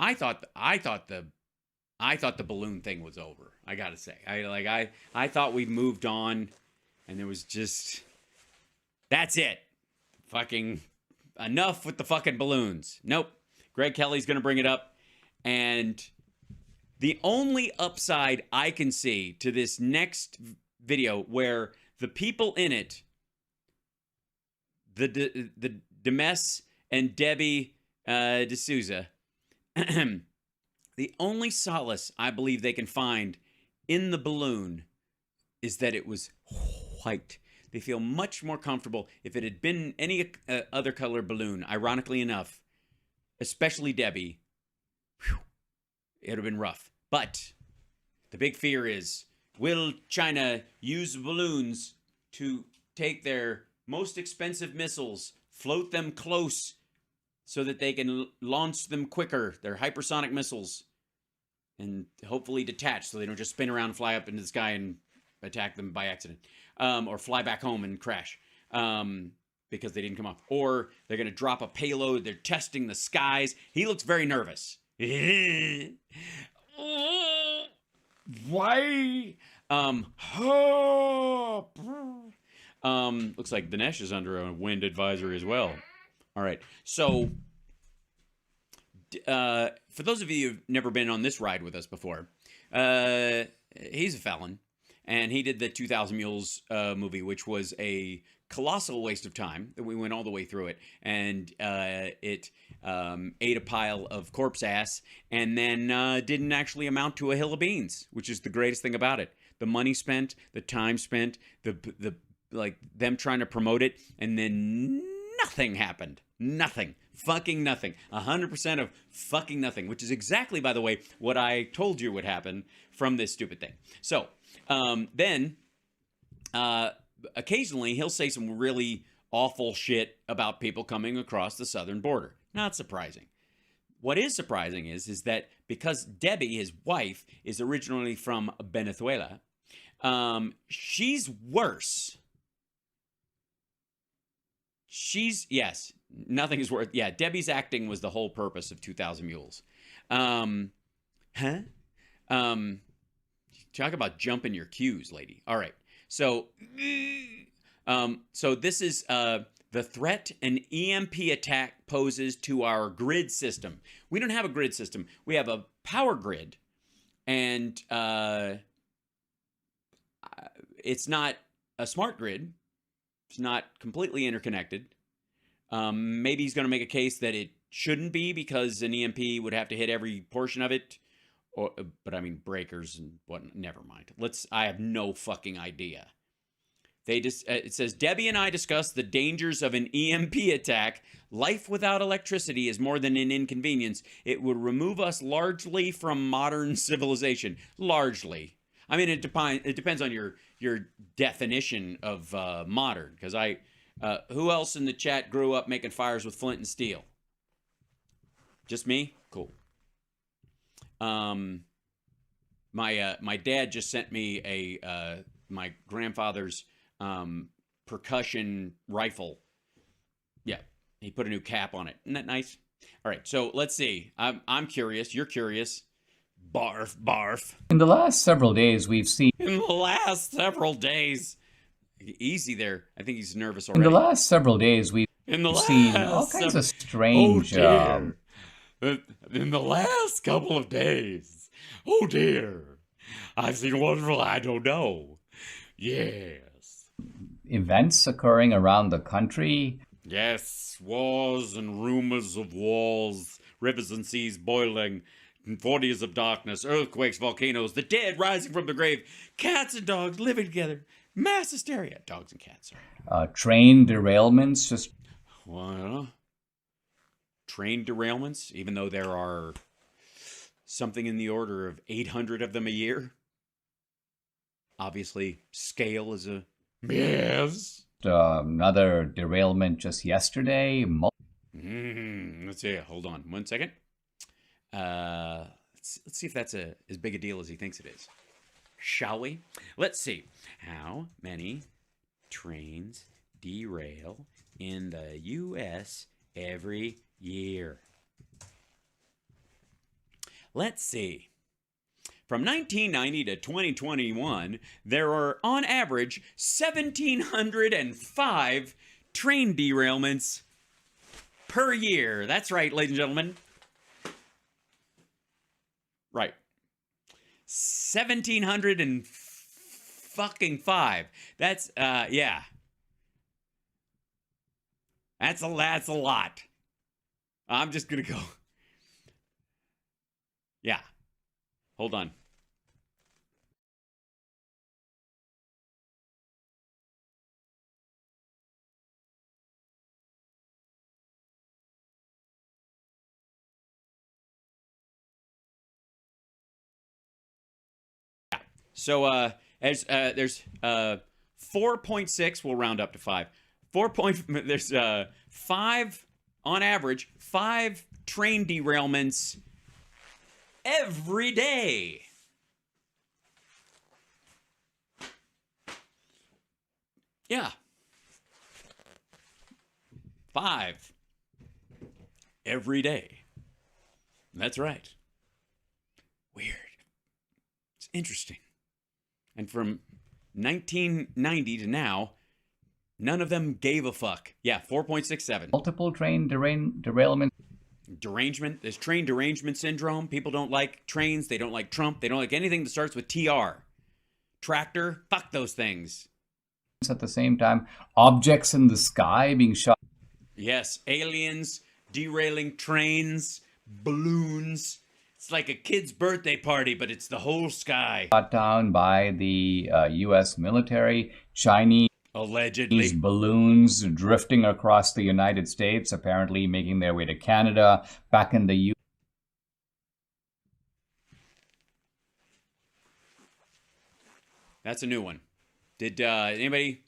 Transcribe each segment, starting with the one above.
I thought the balloon thing was over. I gotta say, I thought we'd moved on, and there was just that's it. Fucking enough with the fucking balloons. Nope. Greg Kelly's gonna bring it up, and the only upside I can see to this next video, where the people in it, the Dinesh and Debbie D'Souza, the only solace I believe they can find in the balloon is that it was white. They feel much more comfortable. If it had been any other color balloon, ironically enough, especially Debbie, it would have been rough. But the big fear is, will China use balloons to take their most expensive missiles, float them close so that they can launch them quicker, their hypersonic missiles, and hopefully detach so they don't just spin around and fly up into the sky and attack them by accident, or fly back home and crash because they didn't come off. Or they're going to drop a payload. They're testing the skies. He looks very nervous. Why? Looks like Dinesh is under a wind advisory as well. All right. So, for those of you who've never been on this ride with us before, he's a felon, and he did the 2,000 Mules movie, which was a colossal waste of time. We went all the way through it, and it ate a pile of corpse ass, and then didn't actually amount to a hill of beans, which is the greatest thing about it. The money spent, the time spent, the like them trying to promote it, and then nothing happened. Nothing. Fucking nothing. 100% of fucking nothing, which is exactly, by the way, what I told you would happen from this stupid thing. So, then, occasionally he'll say some really awful shit about people coming across the southern border. Not surprising. What is surprising is that because Debbie, his wife, is originally from Venezuela, she's worse. Yes, nothing is worth. Yeah, Debbie's acting was the whole purpose of 2,000 Mules. Talk about jumping your cues, lady. All right. So this is the threat an EMP attack poses to our grid system. We don't have a grid system. We have a power grid, and it's not a smart grid. It's not completely interconnected. Maybe he's going to make a case that it shouldn't be because an EMP would have to hit every portion of it. But I mean, breakers and what? Never mind. I have no fucking idea. It says, Debbie and I discussed the dangers of an EMP attack. Life without electricity is more than an inconvenience. It would remove us largely from modern civilization. Largely. I mean, it depends on your definition of modern. Because who else in the chat grew up making fires with flint and steel? Just me? Cool. My dad just sent me my grandfather's percussion rifle. Yeah, he put a new cap on it. Isn't that nice? All right, so let's see. I'm curious. You're curious. Barf, barf. In the last several days, we've seen... In the last several days. Easy there. I think he's nervous already. In the last several days, we've seen all kinds of strange... Oh, dear. In the last couple of days. Oh, dear. I've seen wonderful, I don't know. Yes. Events occurring around the country. Yes, wars and rumors of wars, rivers and seas boiling, 40 years of darkness, earthquakes, volcanoes, the dead rising from the grave, cats and dogs living together, mass hysteria. Dogs and cats. Train derailments. Just well, train derailments, even though there are something in the order of 800 of them a year. Obviously, scale is a... Yes. Another derailment just yesterday. Let's see. Hold on 1 second. Let's see if that's as big a deal as he thinks it is. Shall we? Let's see. How many trains derail in the U.S. every year? Let's see. From 1990 to 2021, there are, on average, 1,705 train derailments per year. That's right, ladies and gentlemen. Right. 1,705. That's, yeah. That's a lot. I'm just going to go. Yeah. Hold on. So there's 4.6. We'll round up to 5. There's 5 on average. 5 train derailments every day. Yeah. 5 every day. That's right. Weird. It's interesting. And from 1990 to now, none of them gave a fuck. Yeah, 4.67. Multiple train derailment. Derangement. There's train derangement syndrome. People don't like trains. They don't like Trump. They don't like anything that starts with TR. Tractor. Fuck those things. At the same time, objects in the sky being shot. Yes, aliens, derailing trains, balloons. It's like a kid's birthday party, but it's the whole sky. Shot down by the U.S. military. Chinese allegedly balloons drifting across the United States, apparently making their way to Canada. Back in the U. That's a new one. Did anybody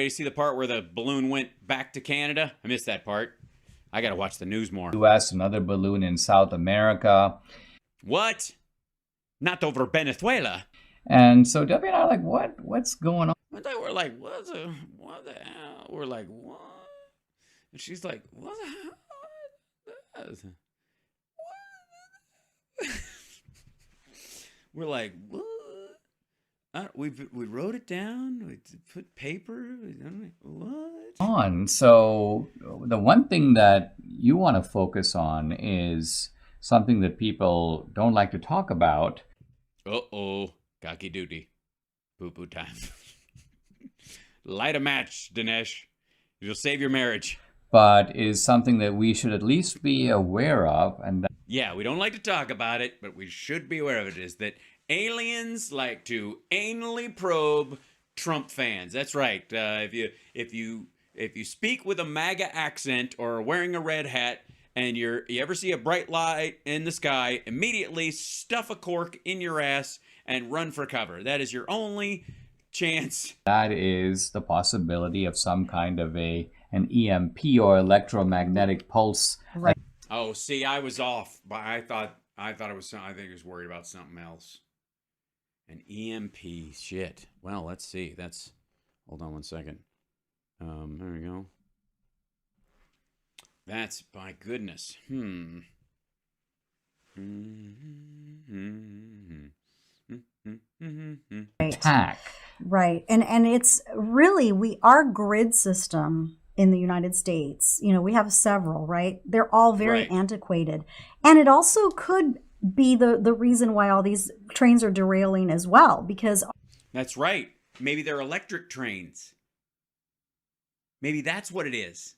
see the part where the balloon went back to Canada? I missed that part. I gotta watch the news more. U.S. another balloon in South America. What? Not over Venezuela. And so Debbie and I are like, what's going on? I thought we're like, what the hell? We're like, what? And she's like, what the hell? What? We're like, what? We wrote it down. We put paper. What? So the one thing that you want to focus on is something that people don't like to talk about. Uh-oh. Cocky duty. Poo-poo time. Light a match, Dinesh. It'll save your marriage. But is something that we should at least be aware of. And yeah, we don't like to talk about it, but we should be aware of it, is that aliens like to anally probe Trump fans. That's right. If you speak with a MAGA accent or wearing a red hat, and you ever see a bright light in the sky, immediately stuff a cork in your ass and run for cover. That is your only chance. That is the possibility of some kind of an EMP or electromagnetic pulse. Right. Oh, see, I was off. But I thought it was. I think he was worried about something else. An EMP. Shit. Well, let's see. Hold on one second. There we go. That's, my goodness. Attack. Right. And it's really, our grid system in the United States, we have several, right? They're all very antiquated. And it also could be the reason why all these trains are derailing as well, because... That's right. Maybe they're electric trains. Maybe that's what it is.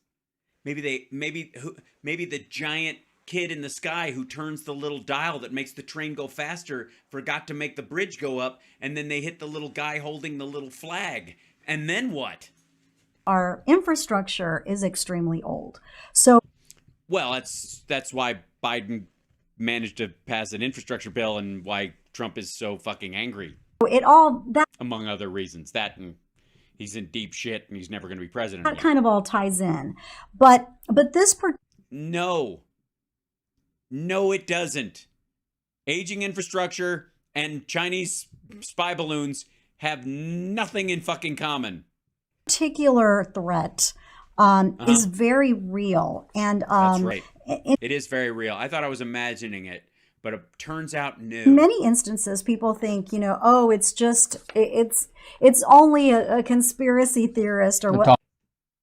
Maybe the giant kid in the sky who turns the little dial that makes the train go faster forgot to make the bridge go up, and then they hit the little guy holding the little flag. And then what? Our infrastructure is extremely old. So, well, that's why Biden managed to pass an infrastructure bill, and why Trump is so fucking angry. Among other reasons, that and he's in deep shit and he's never going to be president. That kind of all ties in. But this No, it doesn't. Aging infrastructure and Chinese spy balloons have nothing in fucking common. Particular threat is very real. And that's right. It is very real. I thought I was imagining it, but it turns out no. In many instances, people think, oh, it's only a conspiracy theorist or what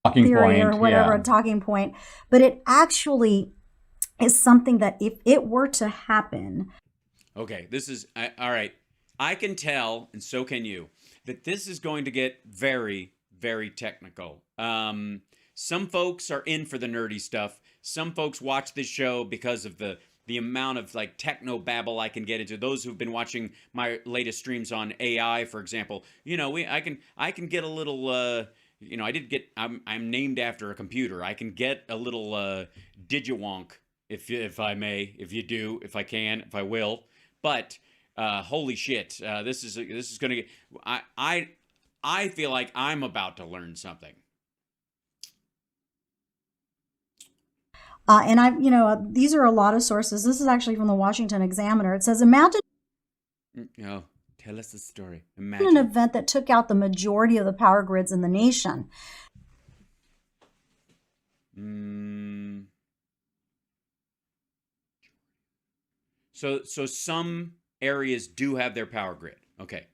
talking theory point, or whatever, yeah. a talking point. But it actually is something that if it were to happen. Okay, this is all right. I can tell, and so can you, that this is going to get very, very technical. Some folks are in for the nerdy stuff. Some folks watch this show because of the amount of like techno babble I can get into. Those who've been watching my latest streams on AI, for example, I can get a little. I'm named after a computer. I can get a little digawonk if I may, if I can, if I will. But holy shit, this is gonna get. I feel like I'm about to learn something. And these are a lot of sources. This is actually from the Washington Examiner. It says, imagine tell us the story. Imagine an event that took out the majority of the power grids in the nation. So some areas do have their power grid. Okay.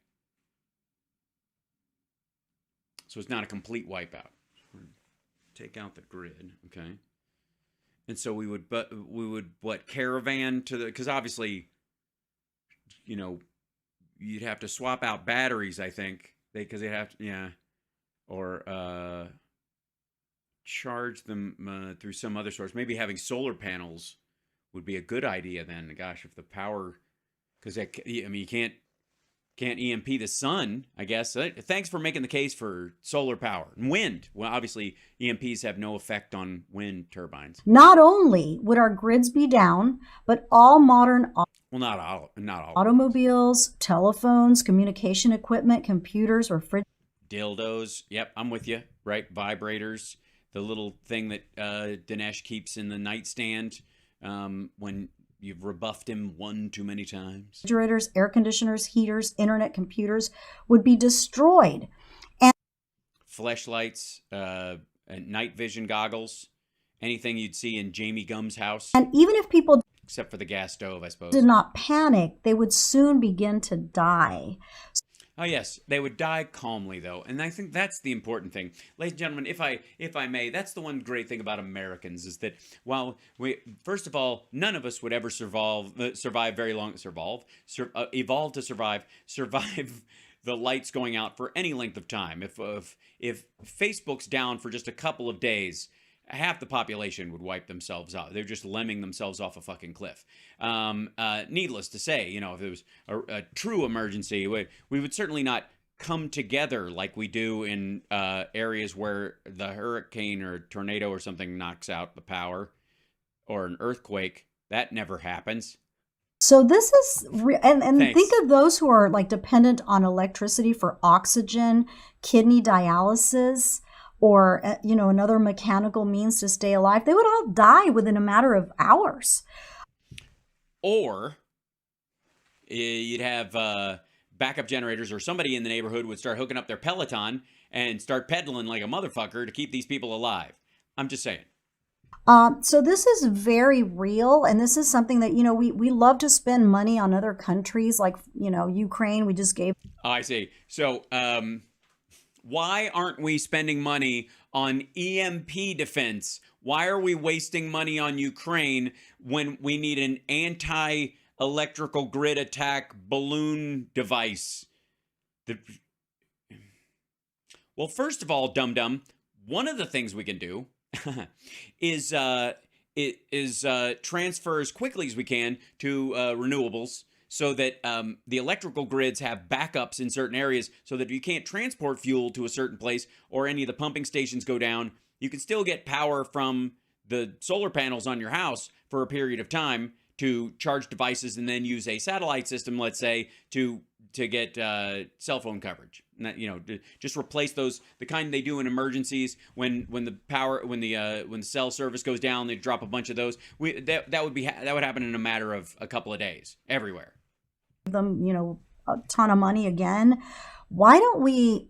So it's not a complete wipeout. Take out the grid. Okay. And so we would what, caravan to the, because obviously, you'd have to swap out batteries, I think, because they'd have to, yeah, or charge them through some other source. Maybe having solar panels would be a good idea then. Gosh, if the power, because you can't EMP the sun, I guess. Thanks for making the case for solar power and wind. Well, obviously, EMPs have no effect on wind turbines. Not only would our grids be down, but all modern not all automobiles, telephones, communication equipment, computers, refrigerators, dildos. Yep, I'm with you. Right, vibrators, the little thing that Dinesh keeps in the nightstand when you've rebuffed him one too many times. Refrigerators, air conditioners, heaters, internet, computers would be destroyed. And fleshlights, night vision goggles, anything you'd see in Jamie Gum's house. And even if people, except for the gas stove, I suppose, did not panic, they would soon begin to die. Oh yes, they would die calmly though, and I think that's the important thing, ladies and gentlemen. If I may, that's the one great thing about Americans is that while first of all, none of us would ever survive very long. Evolve to survive the lights going out for any length of time. If Facebook's down for just a couple of days, half the population would wipe themselves out. They're just lemming themselves off a fucking cliff. Needless to say, if there was a true emergency, we would certainly not come together like we do in areas where the hurricane or tornado or something knocks out the power, or an earthquake. That never happens. So this is, and think of those who are like dependent on electricity for oxygen, kidney dialysis, or another mechanical means to stay alive. They would all die within a matter of hours. Or you'd have backup generators, or somebody in the neighborhood would start hooking up their Peloton and start pedaling like a motherfucker to keep these people alive. I'm just saying. So this is very real, and this is something that, we love to spend money on other countries, like, Ukraine, we just gave. Oh, I see. So, why aren't we spending money on EMP defense? Why are we wasting money on Ukraine when we need an anti-electrical grid attack balloon device? Well, first of all, dum-dum, one of the things we can do is transfer as quickly as we can to renewables, so that the electrical grids have backups in certain areas, so that if you can't transport fuel to a certain place or any of the pumping stations go down, you can still get power from the solar panels on your house for a period of time to charge devices, and then use a satellite system, let's say, to get cell phone coverage. Just replace those, the kind they do in emergencies when the cell service goes down, they drop a bunch of those. That would happen in a matter of a couple of days everywhere. Them, a ton of money again. Why don't we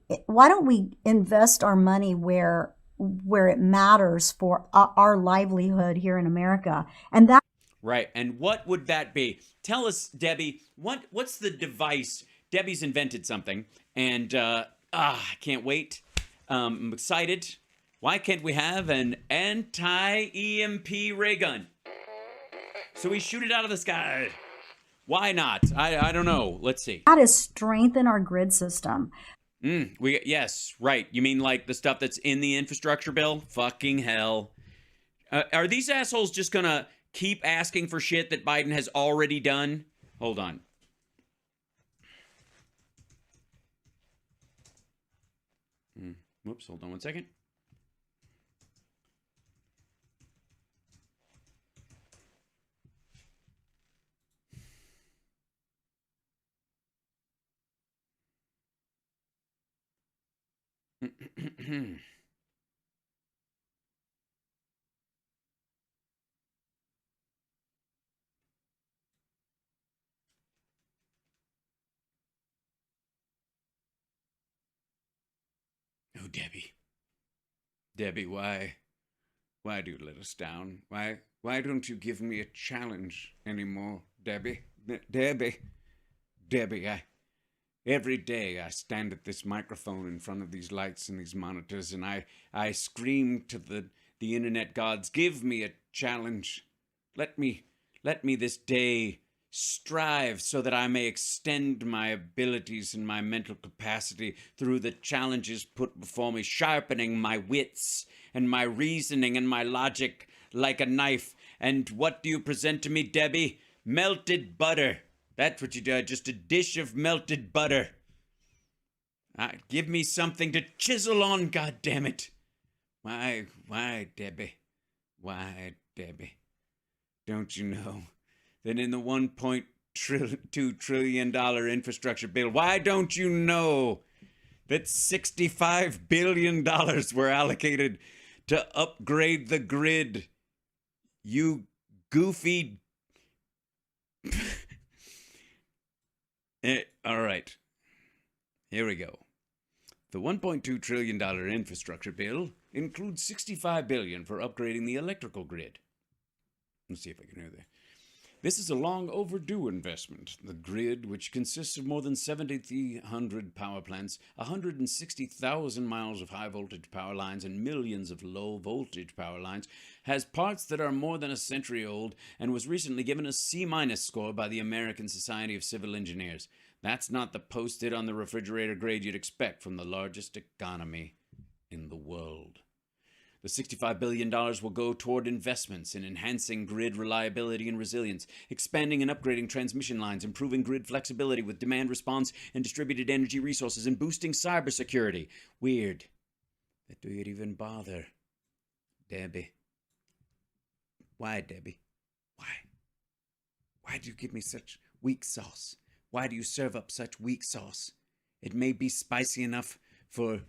invest our money where where it matters for our livelihood here in America. And that Right. And what would that be? Tell us, Debbie, what's the device? Debbie's invented something, and I can't wait. I'm excited. Why can't we have an anti-EMP ray gun? So we shoot it out of the sky. Why not? I don't know. Let's see. that is strengthen our grid system. Yes, right. You mean like the stuff that's in the infrastructure bill? Fucking hell. Are these assholes just gonna keep asking for shit that Biden has already done? Hold on. Whoops, hold on one second. Oh, Debbie. Debbie, why do you let us down? Why don't you give me a challenge anymore, Debbie? Debbie, every day I stand at this microphone in front of these lights and these monitors, and I scream to the internet gods, give me a challenge. Let me this day strive so that I may extend my abilities and my mental capacity through the challenges put before me, sharpening my wits and my reasoning and my logic like a knife. And what do you present to me, Debbie? Melted butter. That's what you do, just a dish of melted butter. Give me something to chisel on, goddammit. Why, Debbie? Why, Debbie? Don't you know that in the $1.2 trillion infrastructure bill, why don't you know that $65 billion were allocated to upgrade the grid? You goofy... All right. Here we go. The $1.2 trillion infrastructure bill includes $65 billion for upgrading the electrical grid. Let's see if I can hear that. This is a long overdue investment. The grid, which consists of more than 7,300 power plants, 160,000 miles of high-voltage power lines, and millions of low-voltage power lines, has parts that are more than a century old and was recently given a C- score by the American Society of Civil Engineers. That's not the post-it on the refrigerator grade you'd expect from the largest economy in the world. The $65 billion will go toward investments in enhancing grid reliability and resilience, expanding and upgrading transmission lines, improving grid flexibility with demand response and distributed energy resources, and boosting cybersecurity. Weird. That do you even bother? Debbie. Why, Debbie? Why? Why do you give me such weak sauce? Why do you serve up such weak sauce? It may be spicy enough for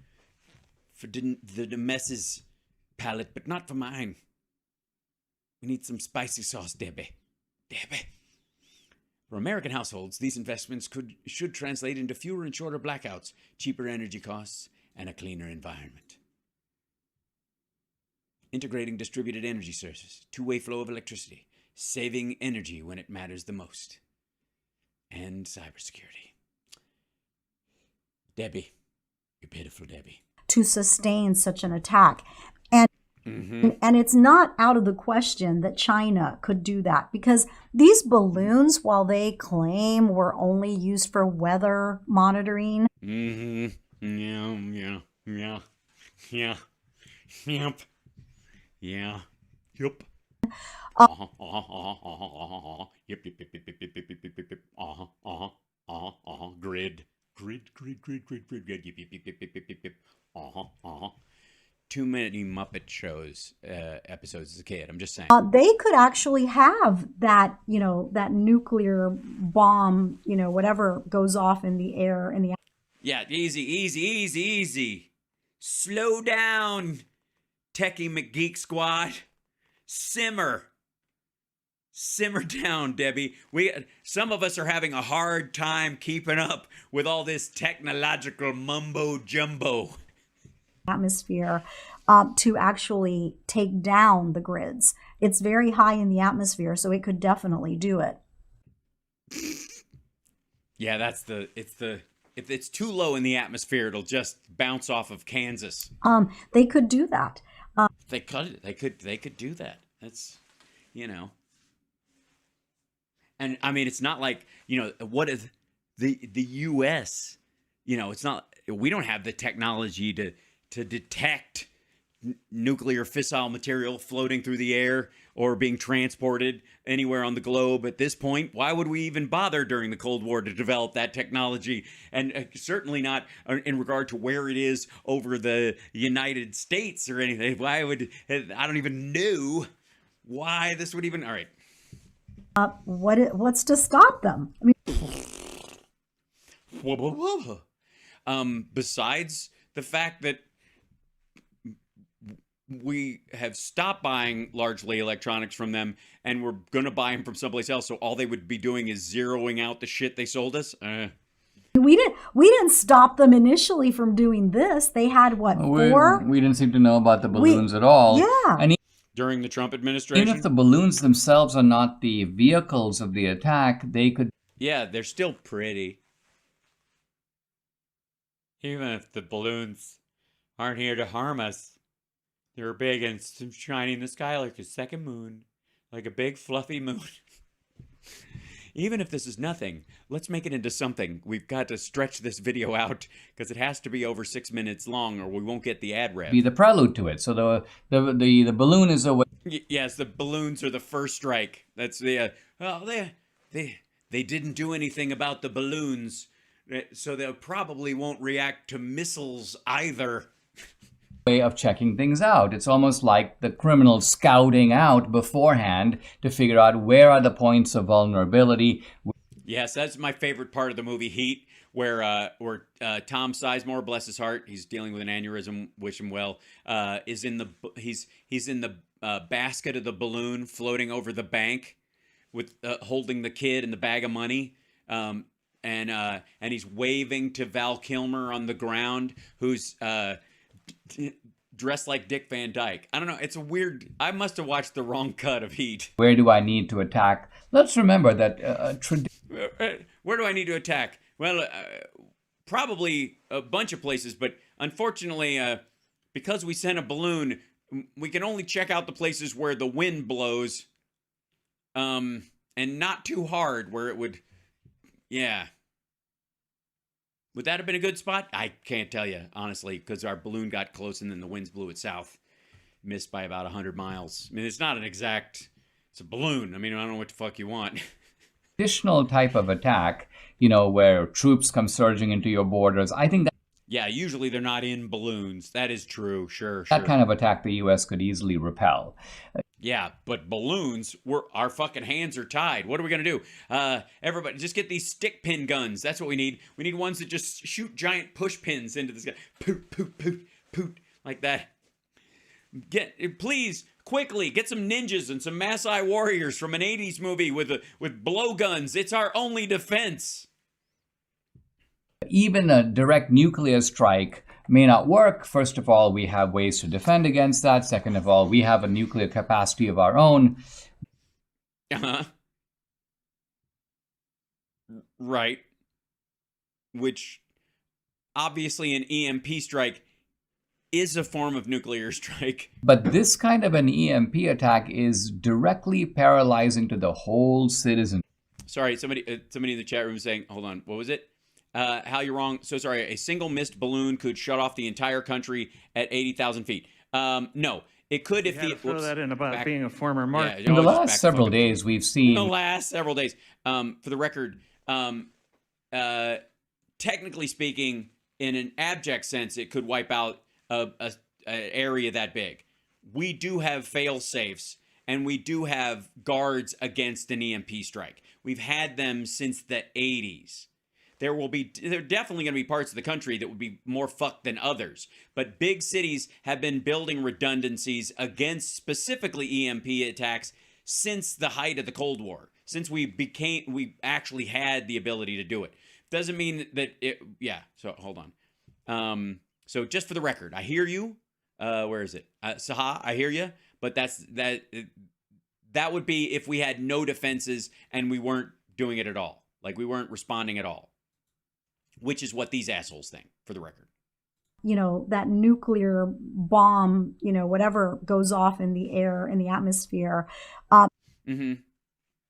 the messes palate, but not for mine. We need some spicy sauce, Debbie. Debbie. For American households, these investments should translate into fewer and shorter blackouts, cheaper energy costs, and a cleaner environment. Integrating distributed energy sources, two-way flow of electricity, saving energy when it matters the most, and cybersecurity. Debbie, you're pitiful, Debbie. To sustain such an attack. And it's not out of the question that China could do that, because these balloons, while they claim were only used for weather monitoring. Yeah. Yep. Yeah. Yup. Grid. Too many Muppet shows episodes as a kid. I'm just saying. They could actually have that, that nuclear bomb, whatever goes off in the air in the. Yeah, easy. Slow down, Techie McGeek Squad. Simmer down, Debbie. Some of us are having a hard time keeping up with all this technological mumbo jumbo. Atmosphere. to actually take down the grids. It's very high in the atmosphere, so it could definitely do it. Yeah, if it's too low in the atmosphere, it'll just bounce off of Kansas. They could do that. They could do that. That's, you know. And I mean, it's not like, you know, what is the US, you know, it's not, we don't have the technology to detect nuclear fissile material floating through the air or being transported anywhere on the globe at this point. Why would we even bother during the Cold War to develop that technology? And certainly not in regard to where it is over the United States or anything. Why would, I don't even know why this would even, all right. What's to stop them? I mean, besides the fact that we have stopped buying largely electronics from them and we're going to buy them from someplace else, so all they would be doing is zeroing out the shit they sold us. We didn't stop them initially from doing this. They had what, 4? We didn't seem to know about the balloons at all. Yeah. And during the Trump administration, even if the balloons themselves are not the vehicles of the attack, they could. Yeah, they're still pretty. Even if the balloons aren't here to harm us. They're big and shining in the sky like a second moon. Like a big fluffy moon. Even if this is nothing, let's make it into something. We've got to stretch this video out because it has to be over 6 minutes long or we won't get the ad rev. Be the prelude to it. So the balloon is a way. Yes, the balloons are the first strike. That's the well, they didn't do anything about the balloons, so they probably won't react to missiles either. Way of checking things out. It's almost like the criminals scouting out beforehand to figure out where are the points of vulnerability. Yes, that's my favorite part of the movie Heat, where Tom Sizemore, bless his heart, he's dealing with an aneurysm, wish him well, is in the he's in the basket of the balloon floating over the bank with holding the kid and the bag of money. And he's waving to Val Kilmer on the ground, who's dressed like Dick Van Dyke. I don't know. It's a weird. I must have watched the wrong cut of Heat. Where do I need to attack? Let's remember that. Where do I need to attack? Well, probably a bunch of places, but unfortunately, because we sent a balloon, we can only check out the places where the wind blows, and not too hard, where it would. Yeah. Would that have been a good spot? I can't tell you, honestly, because our balloon got close and then the winds blew it south. Missed by about 100 miles. I mean, it's not an exact... It's a balloon. I mean, I don't know what the fuck you want. Additional type of attack, you know, where troops come surging into your borders. I think that... Yeah, usually they're not in balloons. That is true. Sure. That kind of attack the U.S. could easily repel. Yeah, but balloons, our fucking hands are tied. What are we going to do? Everybody, just get these stick pin guns. That's what we need. We need ones that just shoot giant push pins into the sky. Poot, poot, poot, poot, like that. Please, quickly, get some ninjas and some Maasai warriors from an 80s movie with blowguns. It's our only defense. Even a direct nuclear strike may not work. First of all, we have ways to defend against that. Second of all, we have a nuclear capacity of our own. Right. Which, obviously, an EMP strike is a form of nuclear strike. But this kind of an EMP attack is directly paralyzing to the whole citizen. Sorry, somebody in the chat room is saying, hold on, what was it? Hal, you're wrong. So sorry, a single missed balloon could shut off the entire country at 80,000 feet. No, it could if the... throw that in about being a former mark. In the last several days, we've seen... In the last several days. For the record, technically speaking, in an abject sense, it could wipe out an area that big. We do have fail-safes, and we do have guards against an EMP strike. We've had them since the 80s. There are definitely going to be parts of the country that would be more fucked than others. But big cities have been building redundancies against specifically EMP attacks since the height of the Cold War. Since we actually had the ability to do it. Doesn't mean that it, yeah, so hold on. So just for the record, I hear you. where is it? Saha, I hear you, but that would be if we had no defenses and we weren't doing it at all. Like we weren't responding at all, which is what these assholes think, for the record. That nuclear bomb, whatever goes off in the air, in the atmosphere.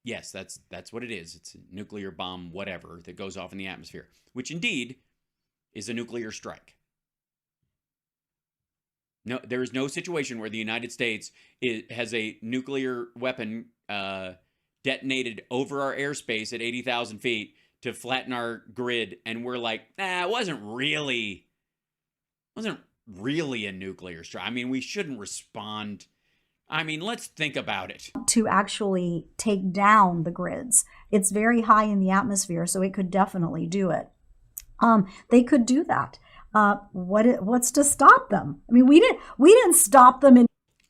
Yes, that's what it is. It's a nuclear bomb, whatever, that goes off in the atmosphere, which indeed is a nuclear strike. No, there is no situation where the United States has a nuclear weapon detonated over our airspace at 80,000 feet to flatten our grid, and we're like, it wasn't really a nuclear strike. I mean, we shouldn't respond. I mean, let's think about it. To actually take down the grids. It's very high in the atmosphere, so it could definitely do it. They could do that. What's to stop them? I mean, we didn't stop them in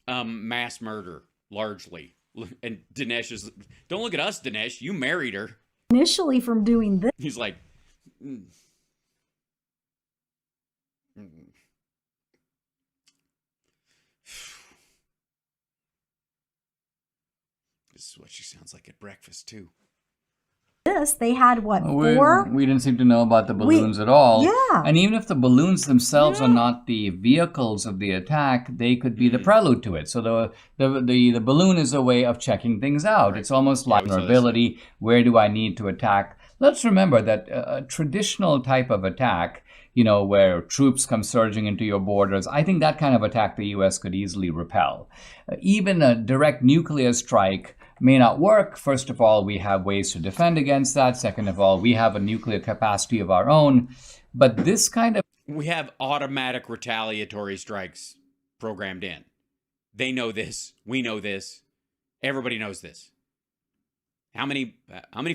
mass murder, largely. And Dinesh is, don't look at us, Dinesh. You married her. Initially from doing this. He's like, This is what she sounds like at breakfast, too. They had what, 4? We didn't seem to know about the balloons at all. Yeah. And even if the balloons themselves are not the vehicles of the attack, they could be the prelude to it. So the balloon is a way of checking things out. Right. It's almost like vulnerability. Where do I need to attack? Let's remember that a traditional type of attack, where troops come surging into your borders, I think that kind of attack the U.S. could easily repel. Even a direct nuclear strike may not work. First of all, we have ways to defend against that. Second of all, we have a nuclear capacity of our own. But this kind of... We have automatic retaliatory strikes programmed in. They know this. We know this. Everybody knows this. How many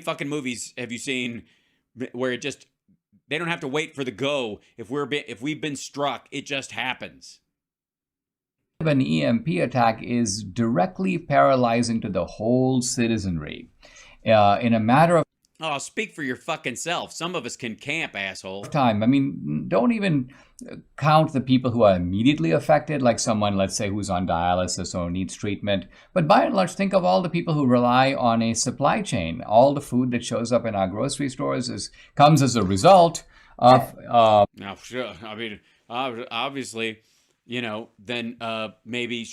fucking movies have you seen where it just... They don't have to wait for the go. If we've been struck, it just happens. An EMP attack is directly paralyzing to the whole citizenry. In a matter of... Oh, speak for your fucking self. Some of us can camp, asshole. Time. I mean, don't even count the people who are immediately affected, like someone, let's say, who's on dialysis or needs treatment. But by and large, think of all the people who rely on a supply chain. All the food that shows up in our grocery stores comes as a result of... Now, sure. I mean, obviously... then maybe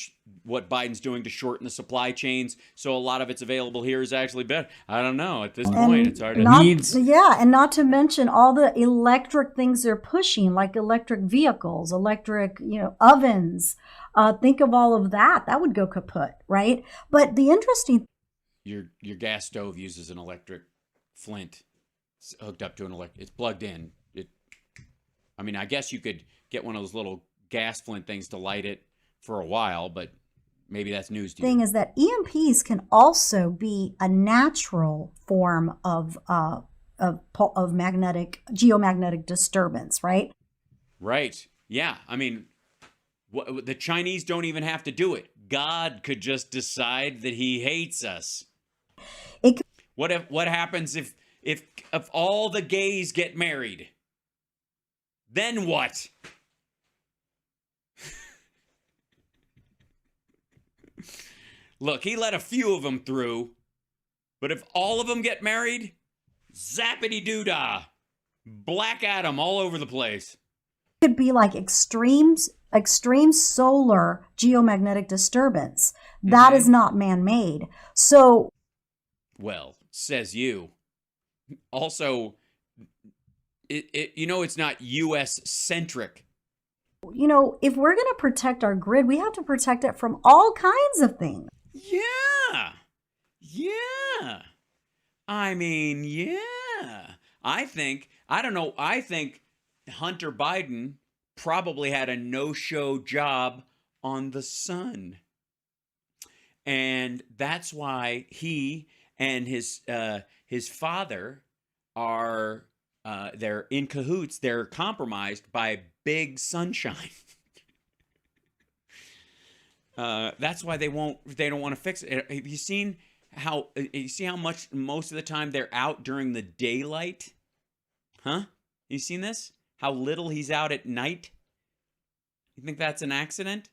what Biden's doing to shorten the supply chains so a lot of it's available here is actually better. I don't know. At this point, it's hard to... Yeah, and not to mention all the electric things they're pushing, like electric vehicles, electric, ovens. Think of all of that. That would go kaput, right? But the interesting... Your gas stove uses an electric flint. It's hooked up to an electric... It's plugged in. I guess you could get one of those little gas flint things to light it for a while, but maybe that's news to you. Thing is that EMPs can also be a natural form of geomagnetic disturbance, right? Right. Yeah. I mean, the Chinese don't even have to do it. God could just decide that he hates us. What happens if all the gays get married? Then what? Look, he let a few of them through, but if all of them get married, zappity-doo-dah, Black Adam all over the place. It could be like extreme solar geomagnetic disturbance. That is not man-made. So, well, says you. Also, it's not U.S.-centric. If we're going to protect our grid, we have to protect it from all kinds of things. Yeah. Yeah. I mean, yeah. I think Hunter Biden probably had a no-show job on the sun. And that's why he and his father are they're in cahoots. They're compromised by big sunshine. That's why they don't want to fix it. Have you seen how much most of the time they're out during the daylight? Huh? You seen this? How little he's out at night? You think that's an accident?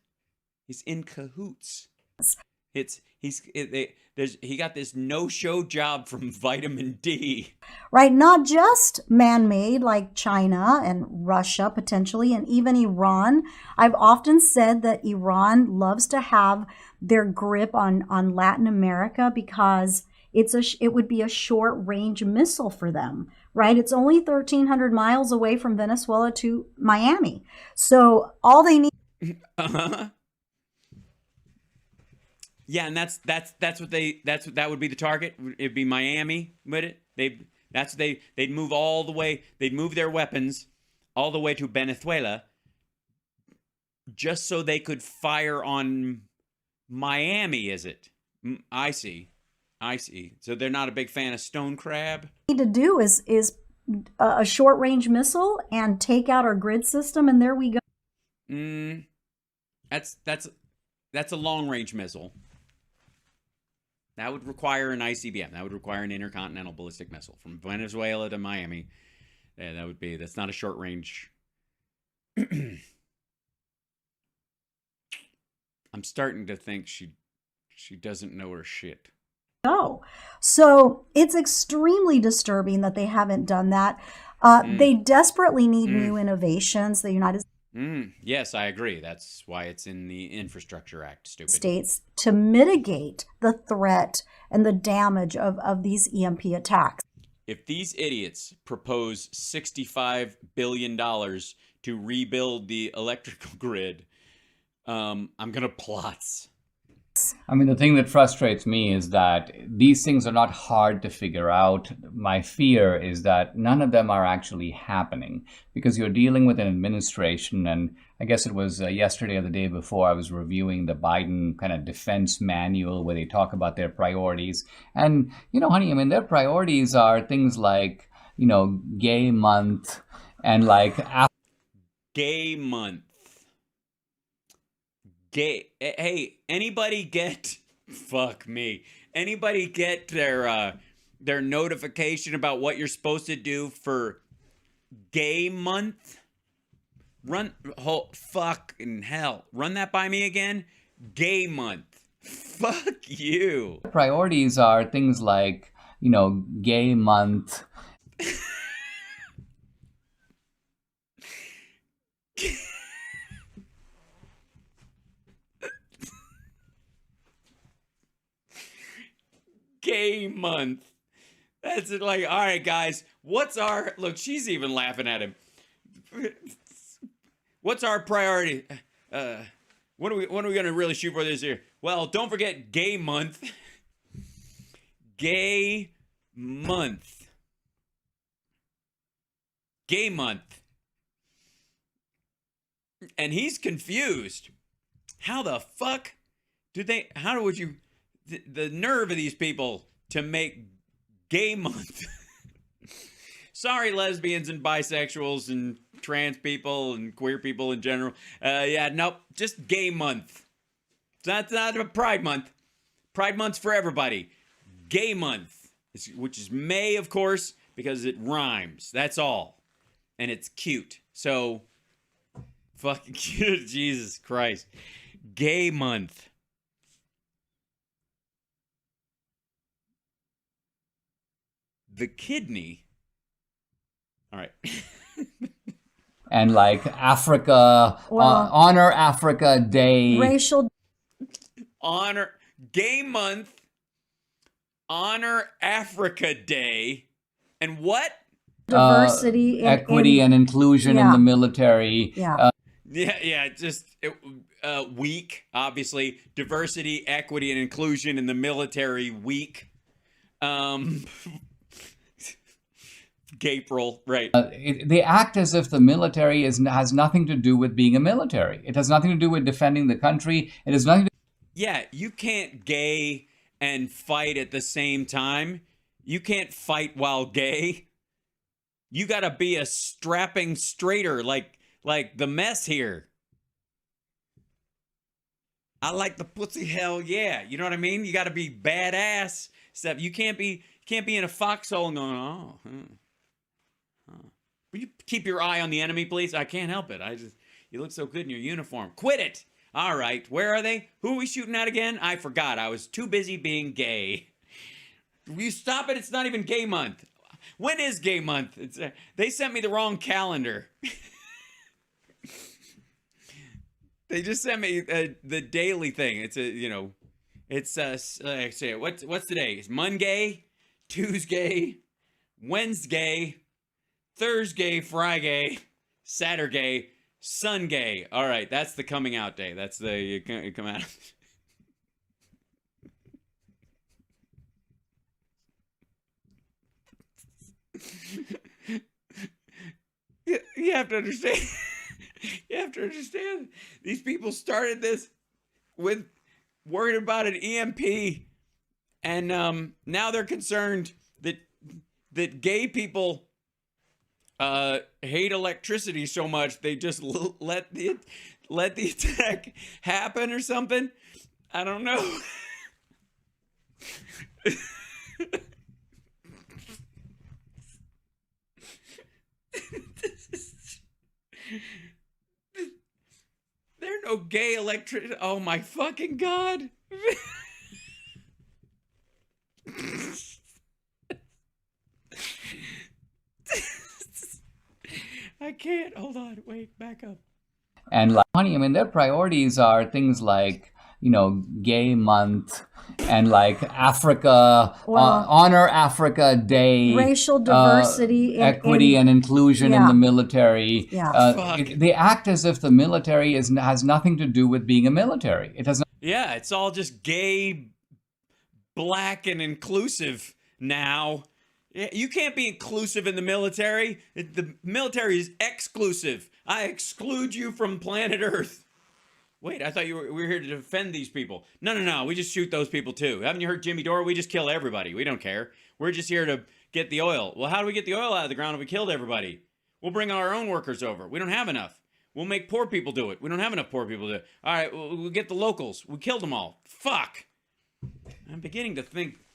He's in cahoots. He got this no-show job from vitamin D. Right, not just man-made like China and Russia potentially, and even Iran. I've often said that Iran loves to have their grip on Latin America because it would be a short-range missile for them, right? It's only 1,300 miles away from Venezuela to Miami. So all they need... Uh-huh. Yeah, and that would be the target. It'd be Miami, would it? They'd move all the way. They'd move their weapons all the way to Venezuela, just so they could fire on Miami. Is it? I see. So they're not a big fan of stone crab. Need to do is a short range missile and take out our grid system, and there we go. That's a long range missile. That would require an ICBM. That would require an intercontinental ballistic missile from Venezuela to Miami. Yeah, that's not a short range. I'm starting to think she doesn't know her shit. So it's extremely disturbing that they haven't done that. They desperately need new innovations. The United Yes, I agree. That's why it's in the Infrastructure Act, stupid. States to mitigate the threat and the damage of these EMP attacks. If these idiots propose $65 billion to rebuild the electrical grid, I'm going to plots. I mean, the thing that frustrates me is that these things are not hard to figure out. My fear is that none of them are actually happening because you're dealing with an administration. And I guess it was yesterday or the day before I was reviewing the Biden kind of defense manual where they talk about their priorities. And, honey, I mean, their priorities are things like, gay month and like... Gay month. Hey, anybody get their notification about what you're supposed to do for gay month? Fucking hell. Run that by me again? Gay month. Fuck you. Priorities are things like, gay month. Gay month. That's it. Like, all right, guys, look, she's even laughing at him. What's our priority? When are we going to really shoot for this year? Well, don't forget gay month. Gay month. Gay month. And he's confused. How the fuck would you... The nerve of these people to make gay month. Sorry, lesbians and bisexuals and trans people and queer people in general. Nope, just gay month. That's not a Pride Month. Pride Month's for everybody. Gay month, which is May, of course, because it rhymes. That's all. And it's cute. So, fucking cute. Jesus Christ. Gay month. The kidney. All right. And like Africa, Honor Africa Day. Racial. Honor. Gay month. Honor Africa Day. And what? Diversity. Equity and inclusion in the military. Week, obviously. Diversity, equity, and inclusion in the military week. April, right. They act as if the military has nothing to do with being a military. It has nothing to do with defending the country. It has nothing to... Yeah, you can't gay and fight at the same time. You can't fight while gay. You gotta be a strapping straighter like the mess here. I like the pussy, hell yeah. You know what I mean? You gotta be badass stuff. You can't be in a foxhole and going, Will you keep your eye on the enemy, please? I can't help it. You look so good in your uniform. Quit it. All right, where are they? Who are we shooting at again? I forgot. I was too busy being gay. Will you stop it? It's not even gay month. When is gay month? They sent me the wrong calendar. They just sent me the daily thing. It's say what's today? It's Monday, Tuesday, Wednesday, Thursday, Friday, Saturday, Sunday. All right, that's the coming out day. That's the you come out. You have to understand. You have to understand. These people started this with worried about an EMP, and now they're concerned that gay people hate electricity so much they just let the attack happen or something. I don't know. There are no gay electric. Oh my fucking god. I can't. Hold on. Wait, back up. And like, honey, I mean, their priorities are things like, Gay Month and like Africa, Honor Africa Day, racial diversity, equity and inclusion in the military. Yeah. They act as if the military has nothing to do with being a military. It does not. Yeah, it's all just gay, black, and inclusive now. You can't be inclusive in the military. The military is exclusive. I exclude you from planet Earth. Wait, I thought we were here to defend these people. No. We just shoot those people too. Haven't you heard Jimmy Dore? We just kill everybody. We don't care. We're just here to get the oil. Well, how do we get the oil out of the ground if we killed everybody? We'll bring our own workers over. We don't have enough. We'll make poor people do it. We don't have enough poor people to do it. All right, we'll get the locals. We killed them all. Fuck. I'm beginning to think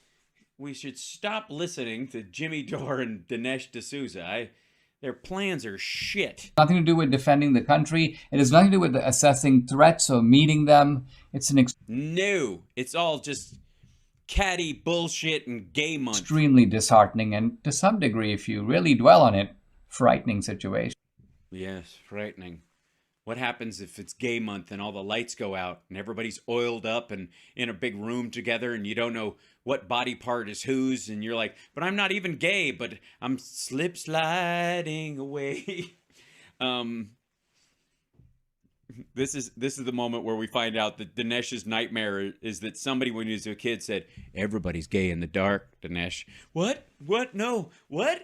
we should stop listening to Jimmy Dore and Dinesh D'Souza. Their plans are shit. Nothing to do with defending the country. It has nothing to do with assessing threats or meeting them. It's an no. It's all just catty bullshit and gay month. Extremely disheartening and, to some degree, if you really dwell on it, frightening situation. Yes, frightening. What happens if it's gay month and all the lights go out and everybody's oiled up and in a big room together and you don't know what body part is whose and you're like, but I'm not even gay, but I'm slip sliding away. This is the moment where we find out that Dinesh's nightmare is that somebody when he was a kid said, everybody's gay in the dark, Dinesh. What? No. What?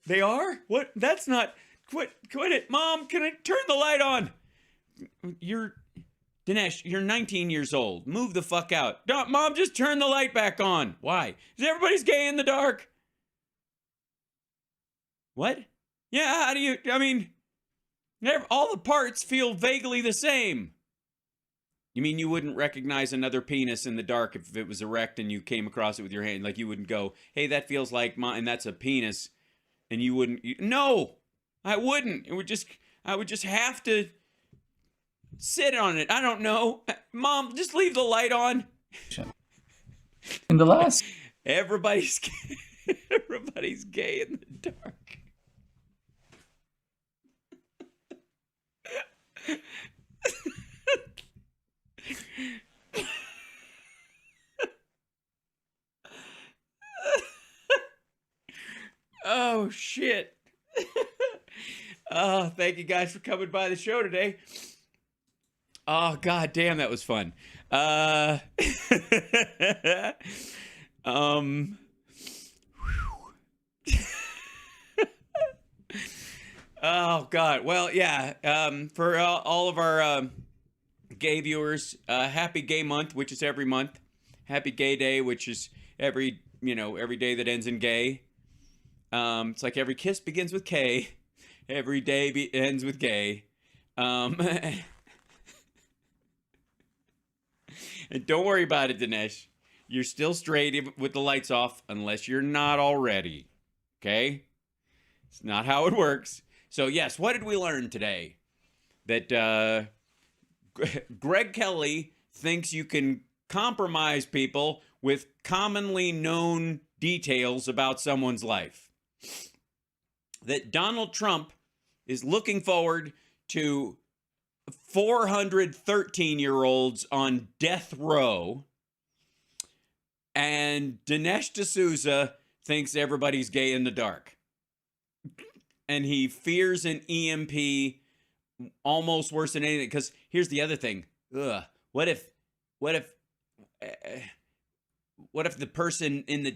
They are? What? That's not... Quit it. Mom, can I turn the light on? Dinesh, you're 19 years old. Move the fuck out. Mom, just turn the light back on. Why? Because everybody's gay in the dark. What? Yeah, how do you... I mean, all the parts feel vaguely the same. You mean you wouldn't recognize another penis in the dark if it was erect and you came across it with your hand? Like you wouldn't go, hey, that feels like mine, and that's a penis. And you wouldn't... No! I wouldn't. I would just have to sit on it. I don't know. Mom, just leave the light on. In the last... Everybody's gay in the dark. Oh, shit. Oh, thank you guys for coming by the show today. Oh, god damn, that was fun. Oh god. Well, yeah. For all of our gay viewers, happy gay month, which is every month. Happy gay day, which is every day that ends in gay. It's like every kiss begins with K. Every day ends with gay. And don't worry about it, Dinesh. You're still straight with the lights off unless you're not already. Okay? It's not how it works. So, yes, what did we learn today? that Greg Kelly thinks you can compromise people with commonly known details about someone's life. That Donald Trump is looking forward to 413-year-olds on death row. And Dinesh D'Souza thinks everybody's gay in the dark. And he fears an EMP almost worse than anything. Because here's the other thing. What if the person in the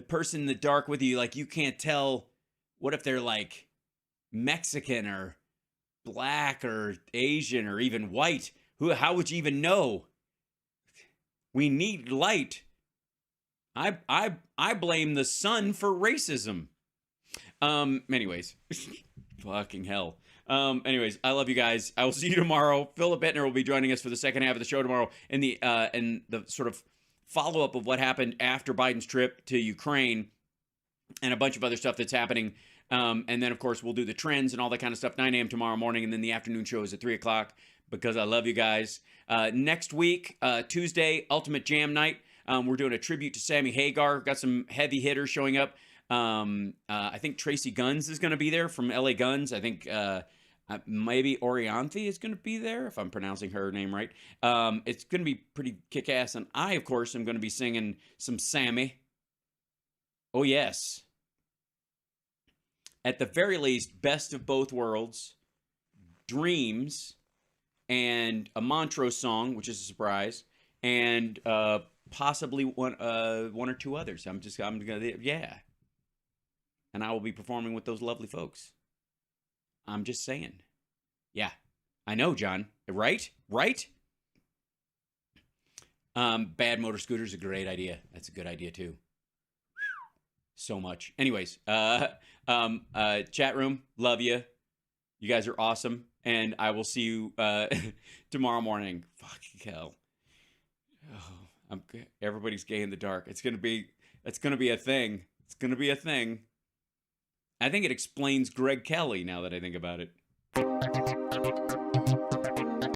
person in the dark with you, like, you can't tell? What if they're like Mexican or black or Asian or even white? How would you even know? We need light. I blame the sun for racism. Anyways, fucking hell. Anyways, I love you guys. I will see you tomorrow. Philip Bittner will be joining us for the second half of the show tomorrow, and the sort of follow-up of what happened after Biden's trip to Ukraine and a bunch of other stuff that's happening. And then, of course, we'll do the trends and all that kind of stuff, 9 a.m. tomorrow morning, and then the afternoon show is at 3 o'clock because I love you guys. Next week, Tuesday, Ultimate Jam Night. We're doing a tribute to Sammy Hagar. We've got some heavy hitters showing up. I think Tracy Guns is going to be there from LA Guns. I think maybe Orianthi is going to be there, if I'm pronouncing her name right. It's going to be pretty kick-ass. And I, of course, am going to be singing some Sammy. Oh, yes. At the very least, Best of Both Worlds, Dreams, and a Montrose song, which is a surprise, and possibly one or two others. I'm gonna, yeah. And I will be performing with those lovely folks. I'm just saying. Yeah, I know, John. Right? Bad motor scooter's a great idea. That's a good idea too. So much. Anyways, chat room, love you. You guys are awesome, and I will see you tomorrow morning. Fucking hell. Oh, everybody's gay in the dark. It's gonna be a thing. It's gonna be a thing. I think it explains Greg Kelly now that I think about it.